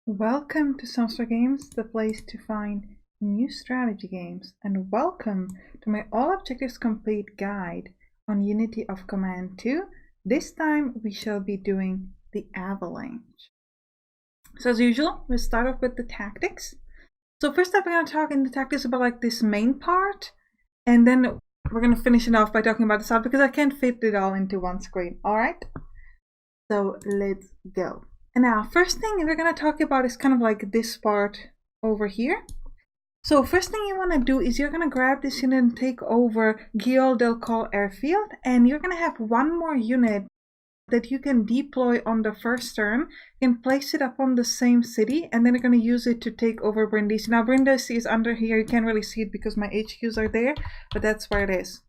Welcome to Sampstra Games, the place to find new strategy games, and welcome to my All Objectives Complete guide on Unity of Command 2. This time we shall be doing the Avalanche. So as usual, we'll start off with the tactics. So first up, we're going to talk in the tactics about like this main part, and then we're going to finish it off by talking about the side because I can't fit it all into one screen. Alright? So let's go. And now, first thing we're going to talk about is kind of like this part over here. So first thing you want to do is you're going to grab this unit and take over Guillaume del Col airfield, and you're going to have one more unit that you can deploy on the first turn and place it up on the same city, and then you're going to use it to take over Brindisi. Now Brindisi is under here, you can't really see it because my HQs are there, but that's where it is.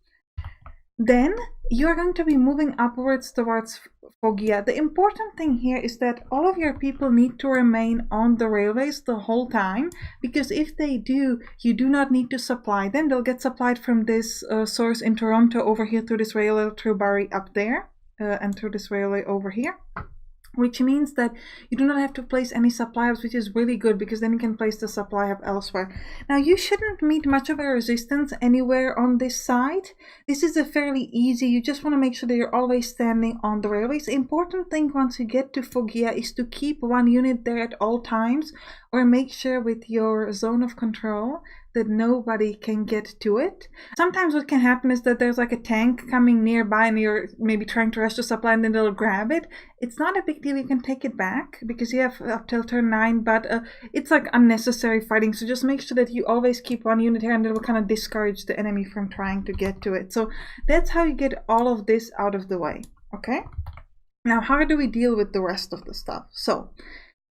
Then you're going to be moving upwards towards Foggia. The important thing here is that all of your people need to remain on the railways the whole time, because if they do, you do not need to supply them. They'll get supplied from this source in Toronto over here through this railway through Barrie up there and through this railway over here. Which means that you do not have to place any supply hubs, which is really good because then you can place the supply hub elsewhere. Now you shouldn't meet much of a resistance anywhere on this side. This is a fairly easy, you just want to make sure that you're always standing on the railways. The important thing once you get to Foggia is to keep one unit there at all times, or make sure with your zone of control that nobody can get to it. Sometimes what can happen is that there's like a tank coming nearby and you're maybe trying to rush the supply and then they'll grab it. It's not a big deal, you can take it back because you have up till turn 9, but it's like unnecessary fighting. So just make sure that you always keep one unit here, and it will kind of discourage the enemy from trying to get to it. So that's how you get all of this out of the way, okay? Now how do we deal with the rest of the stuff? So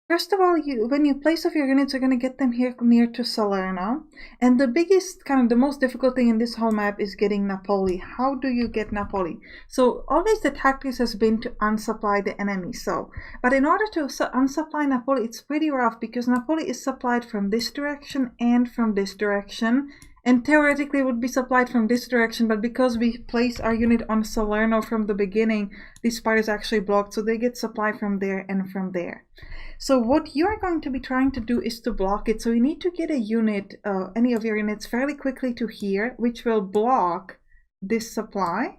first of all, when you place off your units, you're going to get them here near to Salerno. And the biggest, kind of the most difficult thing in this whole map is getting Napoli. How do you get Napoli? So always the tactics has been to unsupply the enemy. But in order to unsupply Napoli, it's pretty rough because Napoli is supplied from this direction and from this direction. And theoretically would be supplied from this direction, but because we place our unit on Salerno from the beginning, this part is actually blocked, so they get supply from there and from there. So what you're going to be trying to do is to block it. So you need to get a unit, any of your units, fairly quickly to here, which will block this supply.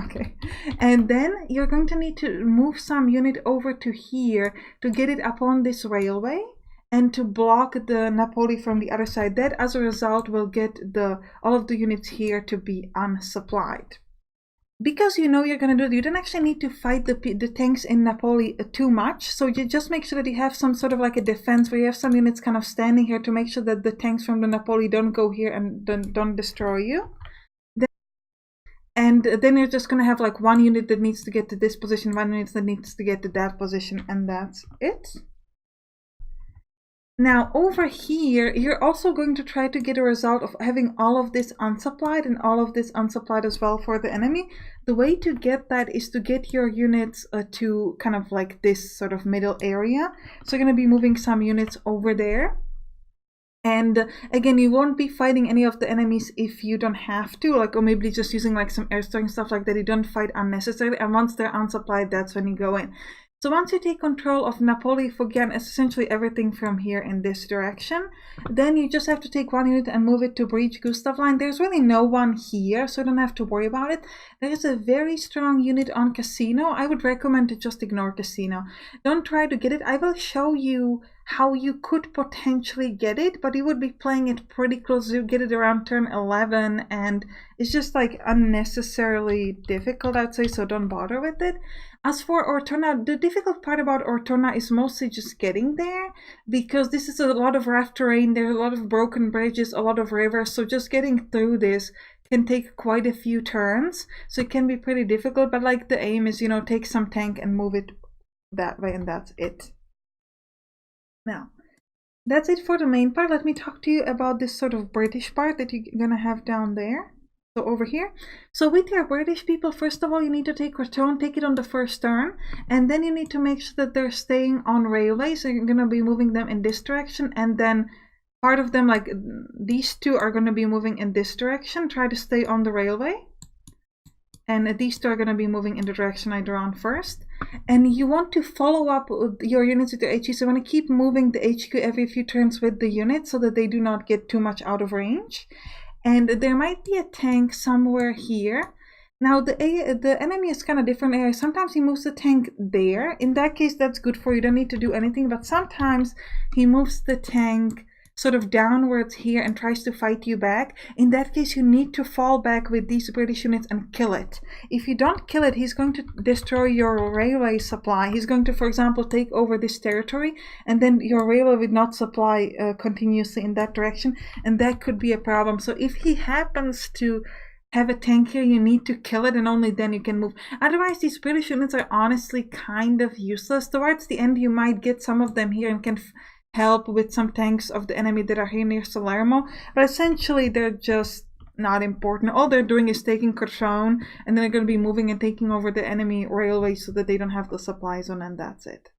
Okay, and then you're going to need to move some unit over to here to get it up on this railway and to block the Napoli from the other side. That, as a result, will get all of the units here to be unsupplied. Because you know you're going to do it, you don't actually need to fight the tanks in Napoli too much. So you just make sure that you have some sort of like a defense where you have some units kind of standing here to make sure that the tanks from the Napoli don't go here and don't destroy you. And then you're just going to have like one unit that needs to get to this position, one unit that needs to get to that position, and that's it. Now over here, you're also going to try to get a result of having all of this unsupplied and all of this unsupplied as well for the enemy. The way to get that is to get your units to kind of like this sort of middle area. So you're going to be moving some units over there. And again, you won't be fighting any of the enemies if you don't have to, like, or maybe just using like some airstrike stuff like that. You don't fight unnecessarily, and once they're unsupplied, that's when you go in. So once you take control of Napoli, Foggia, essentially everything from here in this direction, then you just have to take one unit and move it to Breach Gustav line. There's really no one here, so you don't have to worry about it. There is a very strong unit on Casino. I would recommend to just ignore Casino. Don't try to get it. I will show you how you could potentially get it, but you would be playing it pretty close. You get it around turn 11, and it's just like unnecessarily difficult, I'd say, so don't bother with it. As for Ortona, the difficult part about Ortona is mostly just getting there, because this is a lot of rough terrain, there are a lot of broken bridges, a lot of rivers, so just getting through this can take quite a few turns, so it can be pretty difficult, but like the aim is, you know, take some tank and move it that way, and that's it. Now, that's it for the main part. Let me talk to you about this sort of British part that you're gonna have down there. So over here, so with your British people, first of all, you need to take Raton, take it on the first turn, and then you need to make sure that they're staying on railway. So you're going to be moving them in this direction, and then part of them, like these two, are going to be moving in this direction. Try to stay on the railway. and these two are going to be moving in the direction I drawn first. And you want to follow up your units with your HQ, so you want to keep moving the HQ every few turns with the units so that they do not get too much out of range. And there might be a tank somewhere here. Now the enemy is kind of different area. Sometimes he moves the tank there. In that case, that's good for you. You don't need to do anything. But sometimes he moves the tank sort of downwards here and tries to fight you back. In that case, you need to fall back with these British units and kill it. If you don't kill it, he's going to destroy your railway supply. He's going to, for example, take over this territory, and then your railway would not supply continuously in that direction, and that could be a problem. So if he happens to have a tank here, you need to kill it, and only then you can move. Otherwise, these British units are honestly kind of useless. Towards the end, you might get some of them here and can help with some tanks of the enemy that are here near Salerno, but essentially they're just not important. All they're doing is taking Crotone, and then they're going to be moving and taking over the enemy railway so that they don't have the supply zone, and that's it.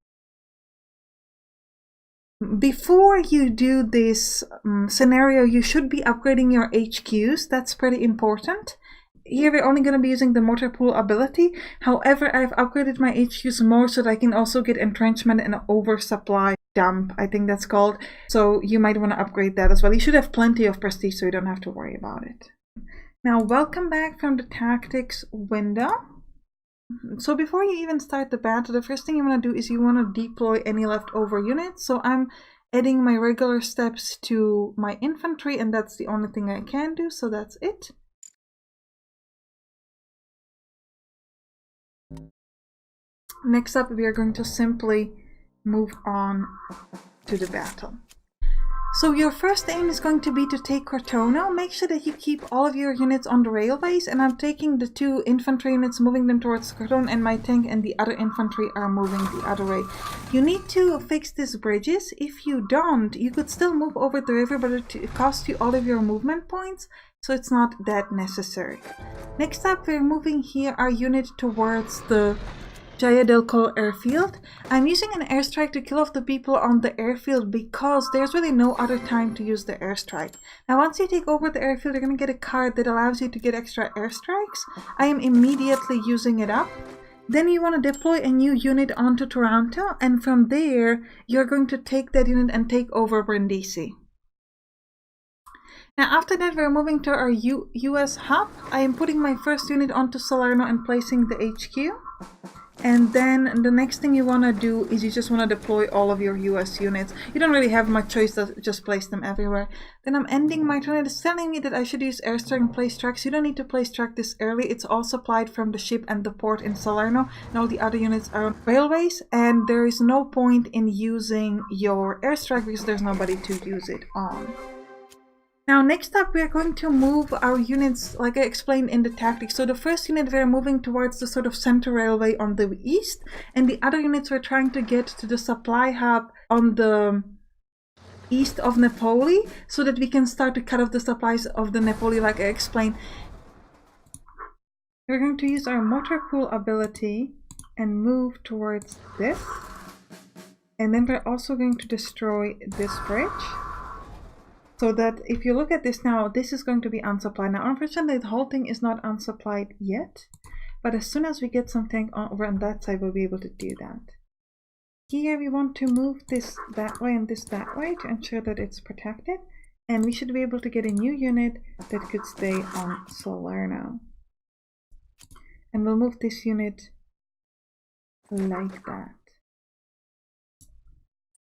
Before you do this scenario, you should be upgrading your HQs. That's pretty important. Here we're only going to be using the mortar pool ability. However, I've upgraded my HQs more so that I can also get entrenchment and oversupply dump, I think that's called. So you might want to upgrade that as well. You should have plenty of prestige so you don't have to worry about it. Now welcome back from the tactics window. So before you even start the battle, the first thing you want to do is you want to deploy any leftover units. So I'm adding my regular steps to my infantry, and that's the only thing I can do, so that's it. Next up, we are going to simply move on to the battle. So your first aim is going to be to take Cortona. Make sure that you keep all of your units on the railways, and I'm taking the 2 infantry units, moving them towards Cortona, and my tank and the other infantry are moving the other way. You need to fix these bridges. If you don't, you could still move over the river, but it costs you all of your movement points, so it's not that necessary. Next up, we're moving here our unit towards the Jaya del Col airfield. I'm using an airstrike to kill off the people on the airfield because there's really no other time to use the airstrike. Now once you take over the airfield, you're going to get a card that allows you to get extra airstrikes. I am immediately using it up. Then you want to deploy a new unit onto Toronto, and from there you're going to take that unit and take over Brindisi. Now after that, we're moving to our US hub. I am putting my first unit onto Salerno and placing the HQ. And then the next thing you want to do is you just want to deploy all of your US units. You don't really have much choice, just place them everywhere. Then I'm ending my turn. It's telling me that I should use airstrike and place tracks. You don't need to place track this early. It's all supplied from the ship and the port in Salerno, and all the other units are on railways, and there is no point in using your airstrike because there's nobody to use it on. Now next up, we are going to move our units like I explained in the tactics. So the first unit, we're moving towards the sort of center railway on the east, and the other units we're trying to get to the supply hub on the east of Napoli so that we can start to cut off the supplies of the Napoli like I explained. We're going to use our mortar pool ability and move towards this, and then we're also going to destroy this bridge. So that if you look at this now, this is going to be unsupplied. Now, unfortunately, the whole thing is not unsupplied yet. But as soon as we get some tank over on that side, we'll be able to do that. Here, we want to move this that way and this that way to ensure that it's protected. And we should be able to get a new unit that could stay on Salerno. And we'll move this unit like that.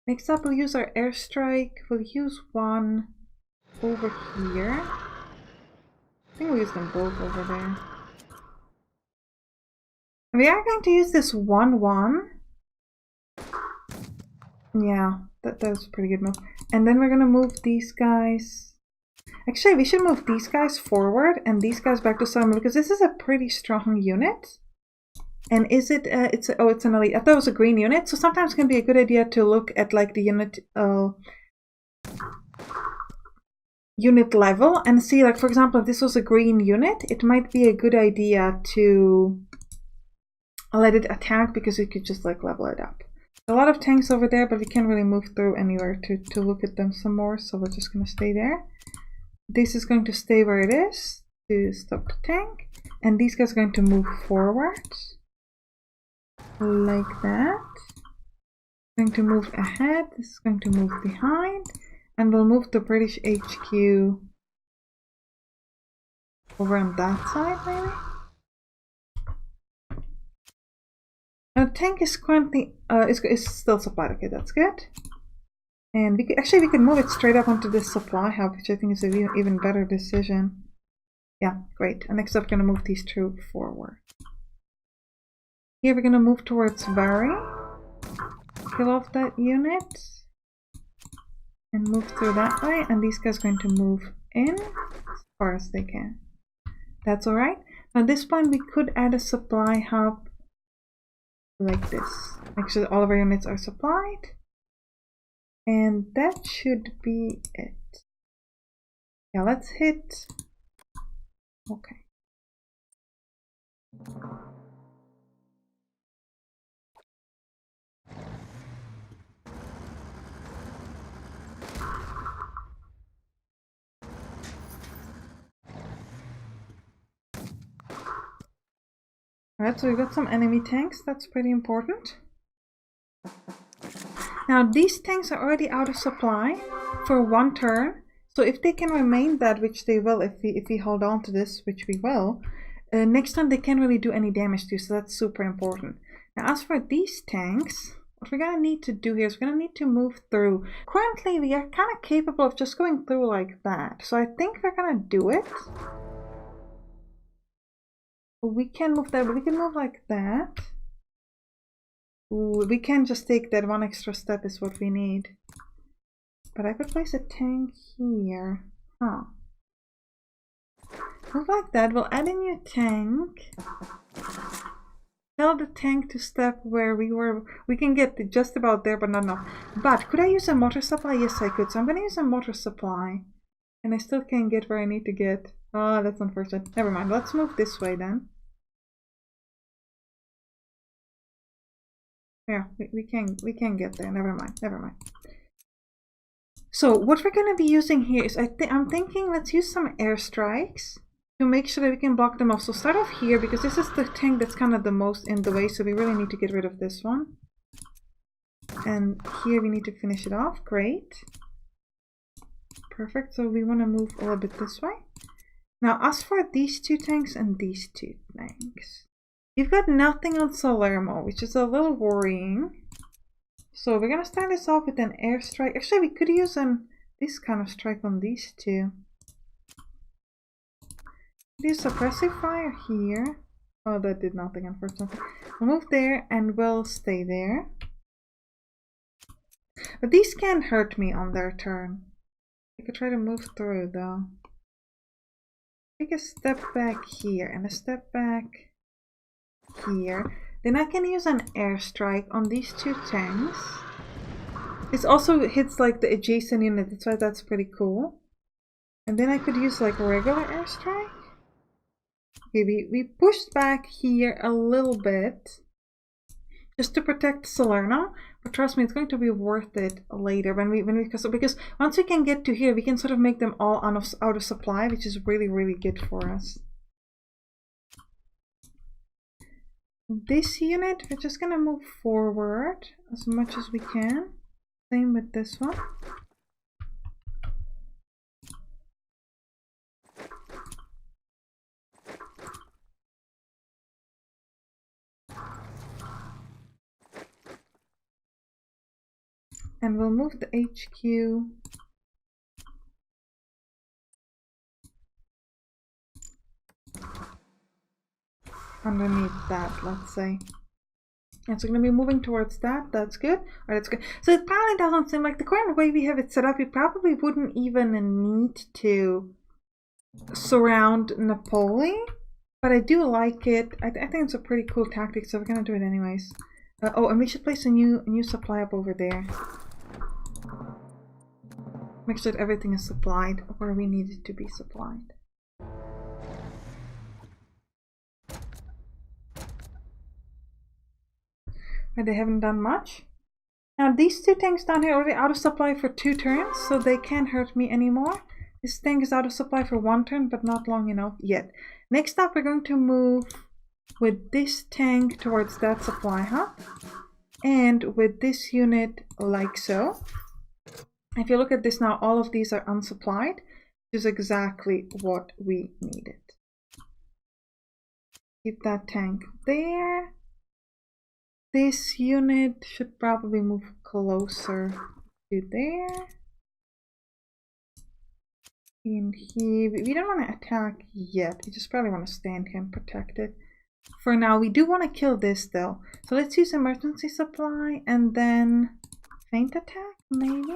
Next up, we'll use our airstrike. We'll use one over here. I think we'll use them both over there. We are going to use this 1-1. Yeah, that was a pretty good move. And then we're going to move these guys. Actually, we should move these guys forward and these guys back to Salerno because this is a pretty strong unit. And is it, it's an elite. I thought it was a green unit. So sometimes it can be a good idea to look at like the unit level and see, like, for example, if this was a green unit, it might be a good idea to let it attack because it could just like level it up. A lot of tanks over there, but we can't really move through anywhere to look at them some more. So we're just going to stay there. This is going to stay where it is to stop the tank. And these guys are going to move forward. Like that. Going to move ahead. This is going to move behind. And we'll move the British HQ over on that side, maybe? Now, the tank is currently is still supplied. Okay, that's good. And we could move it straight up onto this supply hub, which I think is an even better decision. Yeah, great. And next up, we're gonna move these two forward. Here we're gonna move towards Barry. Kill off that unit. And move through that way. And these guys are going to move in as far as they can. That's alright. At this point, we could add a supply hub like this. Make sure that all of our units are supplied. And that should be it. Yeah, let's hit. Okay. Alright, so we've got some enemy tanks. That's pretty important. Now these tanks are already out of supply for one turn, so if they can remain that, which they will if we hold on to this, which we will, next time they can't really do any damage to you, so that's super important. Now as for these tanks, what we're gonna need to do here is we're gonna need to move through. Currently we are kind of capable of just going through like that, so I think we're gonna do it. We can move that, but we can move like that. Ooh, we can just take that one extra step is what we need. But I could place a tank here. Huh. Move like that. We'll add a new tank. Tell the tank to step where we were. We can get just about there, but not enough. But could I use a motor supply? Yes, I could. So I'm going to use a motor supply. And I still can't get where I need to get. Oh, that's unfortunate. Never mind. Let's move this way then. Yeah, we can get there. Never mind. So what we're gonna be using here is I'm thinking let's use some airstrikes to make sure that we can block them off. So start off here because this is the tank that's kind of the most in the way, so we really need to get rid of this one. And here we need to finish it off. Great. Perfect. So we want to move a little bit this way. Now as for these two tanks and these two tanks. You've got nothing on Salermo, which is a little worrying. So we're gonna start this off with an airstrike. Actually, we could use this kind of strike on these two. Do suppressive fire here. Oh, that did nothing, unfortunately. We'll move there and we'll stay there. But these can't hurt me on their turn. I could try to move through though. Take a step back here and a step back here. Then I can use an airstrike on these two tanks. This also hits like the adjacent unit, that's why that's pretty cool. And then I could use like a regular airstrike. Okay, we pushed back here a little bit just to protect Salerno, but trust me, it's going to be worth it later because once we can get to here, we can sort of make them all out of supply, which is really good for us. This unit, we're just gonna move forward as much as we can. Same with this one. And we'll move the HQ underneath that, let's say. And so we're going to be moving towards that. That's good. Alright, that's good. So it probably doesn't seem like the current way we have it set up, we probably wouldn't even need to surround Napoli. But I do like it. I think it's a pretty cool tactic, so we're going to do it anyways. Oh, and we should place a new supply up over there. Make sure that everything is supplied where we need it to be supplied. They haven't done much. Now these two tanks down here are already out of supply for 2 turns, so they can't hurt me anymore. This tank is out of supply for 1 turn, but not long enough yet. Next up, we're going to move with this tank towards that supply hub, and with this unit like so. If you look at this now, all of these are unsupplied, which is exactly what we needed. Keep that tank there. This unit should probably move closer to there. In here, we don't want to attack yet. We just probably want to stand here and protect it. For now, we do want to kill this though. So let's use emergency supply and then feint attack, maybe?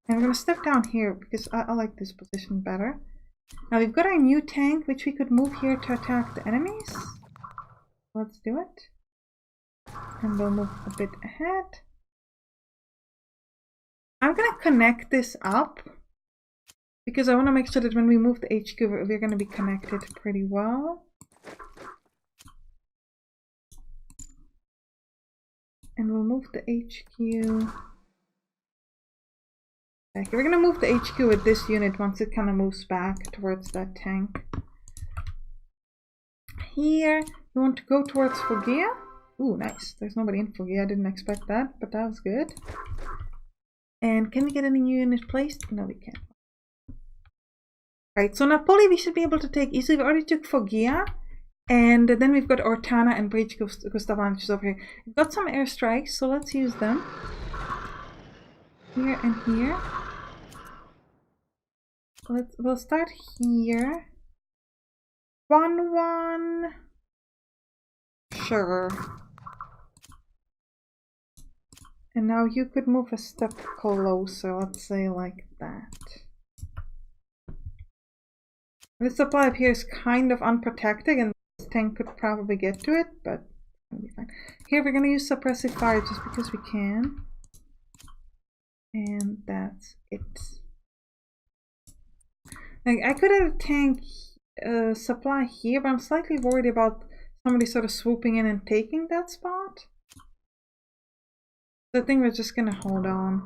And we're going to step down here because I like this position better. Now we've got our new tank, which we could move here to attack the enemies. Let's do it. And we'll move a bit ahead. I'm going to connect this up because I want to make sure that when we move the HQ, we're going to be connected pretty well. And we'll move the HQ. Okay, we're going to move the HQ with this unit once it kind of moves back towards that tank. Here, we want to go towards Foggia. Ooh, nice. There's nobody in Foggia. I didn't expect that, but that was good. And can we get any new unit placed? No, we can't. Right, so Napoli we should be able to take easily. We already took Foggia. And then we've got Ortana and Breach Gustav, which is over here. We've got some airstrikes, so let's use them. Here and here. We'll start here. 1-1. Sure. And now you could move a step closer, let's say like that. This supply up here is kind of unprotected, and this tank could probably get to it, but it'll be fine. Here we're going to use suppressive fire just because we can. And that's it. Like, I could have a tank supply here, but I'm slightly worried about somebody sort of swooping in and taking that spot. So I think we're just gonna hold on.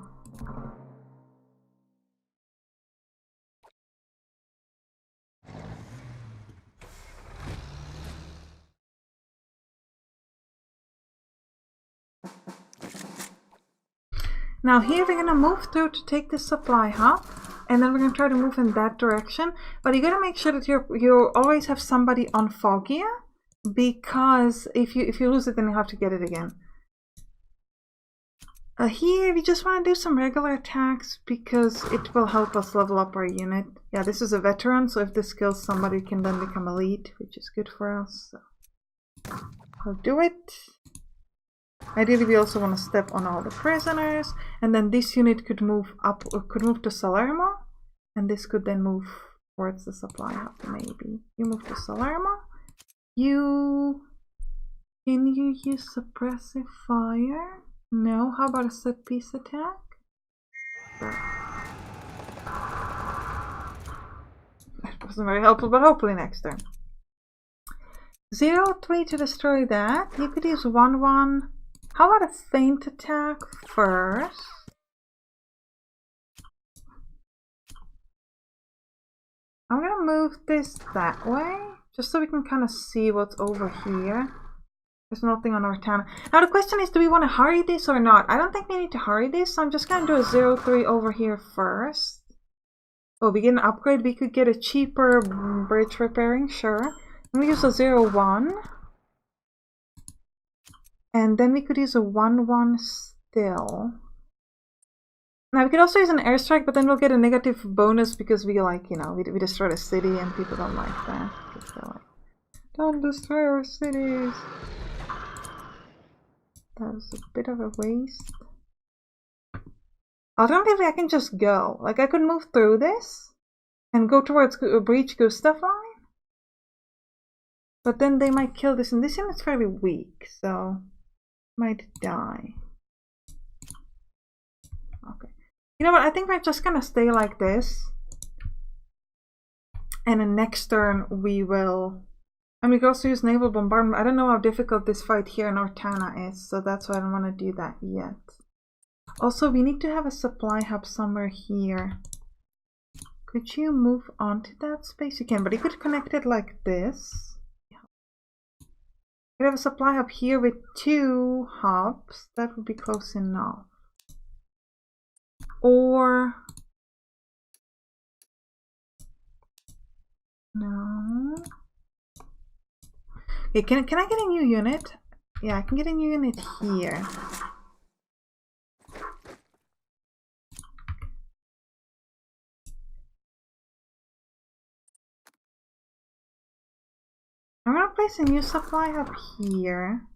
Now here we're gonna move through to take the supply hub, and then we're gonna try to move in that direction. But you gotta make sure that you always have somebody on Foggia, because if you lose it, then you have to get it again. Here we just want to do some regular attacks because it will help us level up our unit. Yeah, this is a veteran, so if this kills somebody, it can then become elite, which is good for us. So we'll do it. Ideally, we also want to step on all the prisoners, and then this unit could move up, or could move to Salermo, and this could then move towards the supply hub. Maybe you move to Salermo. Can you use suppressive fire? No. How about a set piece attack? That wasn't very helpful, but hopefully next turn. 0-3 to destroy that. You could use 1-1. How about a feint attack first? I'm gonna move this that way, just so we can kind of see what's over here. There's nothing on Ortana. Now the question is, do we want to hurry this or not? I don't think we need to hurry this, so I'm just gonna do a 0-3 over here first. Oh, we get an upgrade. We could get a cheaper bridge repairing, sure. I'm gonna use a 0-1. And then we could use a 1-1 still. Now we could also use an airstrike, but then we'll get a negative bonus because we we destroyed a city and people don't like that. Because they're like, don't destroy our cities. That was a bit of a waste. Alternatively, I can just go. Like, I could move through this and go towards Breach Gustav line. But then they might kill this, and this unit's fairly weak, so might die. Okay. You know what? I think we're just gonna stay like this. And then next turn we will. And we can also use naval bombardment. I don't know how difficult this fight here in Ortana is, so that's why I don't want to do that yet. Also, we need to have a supply hub somewhere here. Could you move onto that space? You can, but you could connect it like this. We have a supply hub here with 2 hubs. That would be close enough. Or no. Okay, can I get a new unit? Yeah, I can get a new unit here. I'm gonna place a new supply hub here.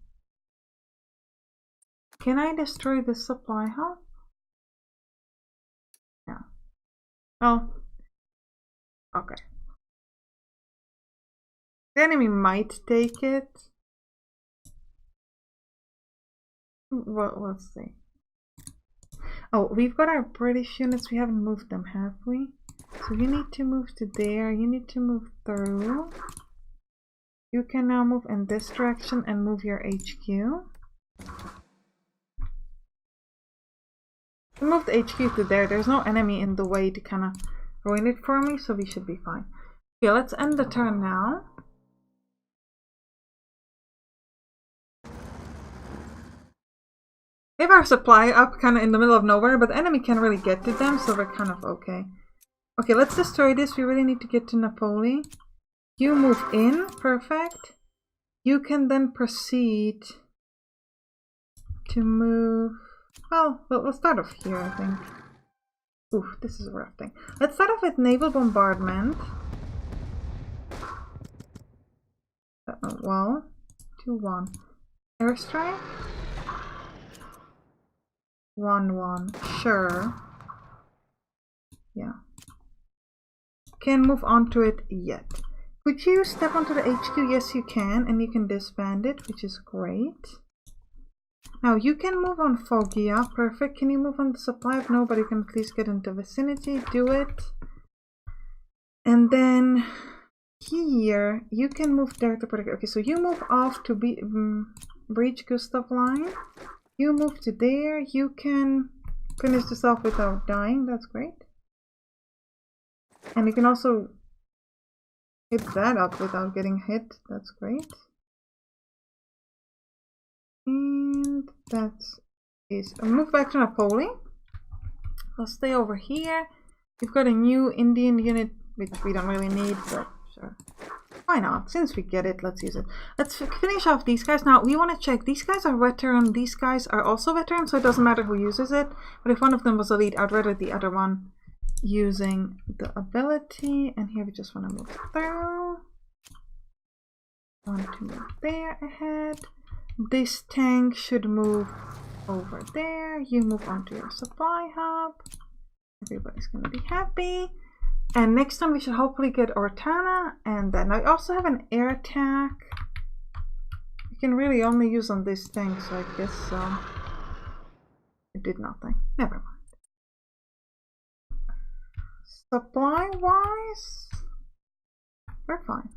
Can I destroy this supply hub? Yeah. Oh. Okay. The enemy might take it. Well, let's see. Oh, we've got our British units. We haven't moved them, have we? So you need to move to there. You need to move through. You can now move in this direction and move your HQ. I moved the HQ to there. There's no enemy in the way to kind of ruin it for me, so we should be fine. Okay, let's end the turn now. We have our supply up kind of in the middle of nowhere, but the enemy can't really get to them, so we're kind of okay. Okay, let's destroy this. We really need to get to Napoli. You move in, perfect. You can then proceed to move... Well, we'll start off here, I think. Oof, this is a rough thing. Let's start off with naval bombardment. Well, 2-1. Airstrike? 1-1. Sure. Yeah. Can't move onto it yet. Could you step onto the HQ? Yes, you can, and you can disband it, which is great. Now you can move on Fogia, perfect. Can you move on the supply? If nobody can at least get into vicinity, do it. And then here you can move there to protect. Okay, so you move off to be breach Gustav line. You move to there. You can finish this off without dying. That's great. And you can also hit that up without getting hit. That's great. And that's is move back to Napoli. I'll stay over here. We've got a new Indian unit, which we don't really need, but sure. Why not? Since we get it, let's use it. Let's finish off these guys. Now, we want to check. These guys are veteran. These guys are also veteran, so it doesn't matter who uses it. But if one of them was elite, I'd rather the other one using the ability. And here we just want to move through. Want to move there ahead. This tank should move over there. You move onto your supply hub. Everybody's going to be happy. And next time we should hopefully get Ortana. And then I also have an air attack. You can really only use on this tank, so I guess it did nothing. Never mind. Supply wise, we're fine.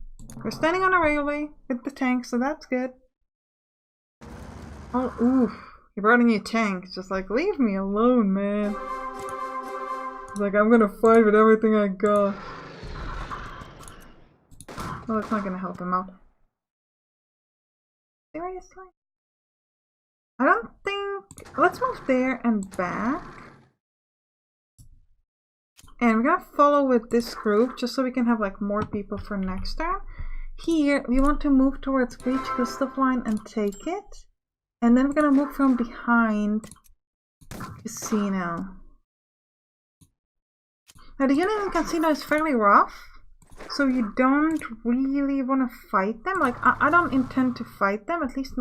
We're standing on a railway with the tank, so that's good. Oh, oof. You brought a new tank. It's just like, leave me alone, man. It's like, I'm gonna fight with everything I got. Well, it's not gonna help him out. Seriously? I don't think... Let's move there and back. And we're gonna follow with this group, just so we can have like more people for next turn. Here, we want to move towards Breach Gustav line and take it. And then we're gonna move from behind Casino. Now the unit in Casino is fairly rough, so you don't really want to fight them. Like, I don't intend to fight them, at least,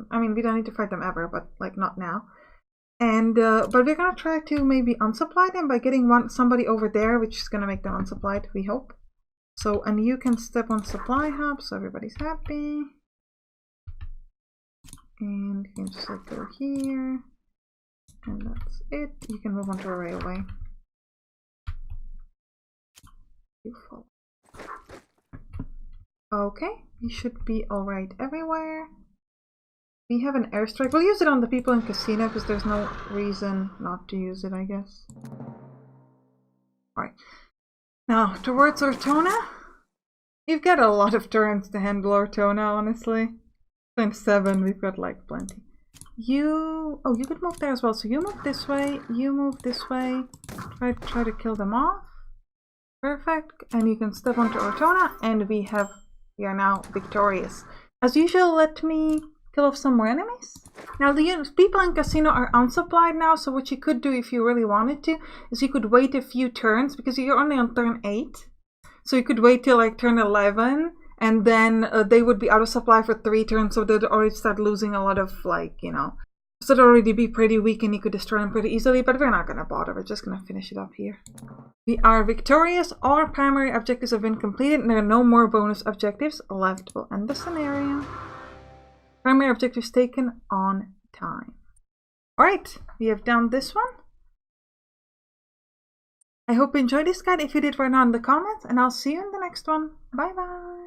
I mean, we don't need to fight them ever, but like not now. And, but we're gonna try to maybe unsupply them by getting somebody over there, which is gonna make them unsupplied, we hope. So, and you can step on supply hub, so everybody's happy. And you can just like go here, and that's it. You can move on to a railway. Beautiful. Okay, we should be alright everywhere. We have an airstrike. We'll use it on the people in Casino because there's no reason not to use it, I guess. Alright. Now, towards Ortona. You've got a lot of turns to handle Ortona, honestly. Turn 7, we've got like plenty. You could move there as well. So you move this way, you move this way. Try to kill them off. Perfect. And you can step onto Ortona, and we are now victorious. As usual, let me kill off some more enemies. Now the people in Casino are unsupplied now, so what you could do if you really wanted to is you could wait a few turns, because you're only on turn 8. So you could wait till like turn 11, and then they would be out of supply for 3 turns, so they'd already start losing a lot of, like, you know, so they'd already be pretty weak and you could destroy them pretty easily, but we're not gonna bother, we're just gonna finish it up here. We are victorious, all our primary objectives have been completed, and there are no more bonus objectives left. We'll end the scenario. Primary objectives taken on time. Alright, we have done this one. I hope you enjoyed this guide. If you did, write down in the comments, and I'll see you in the next one. Bye bye!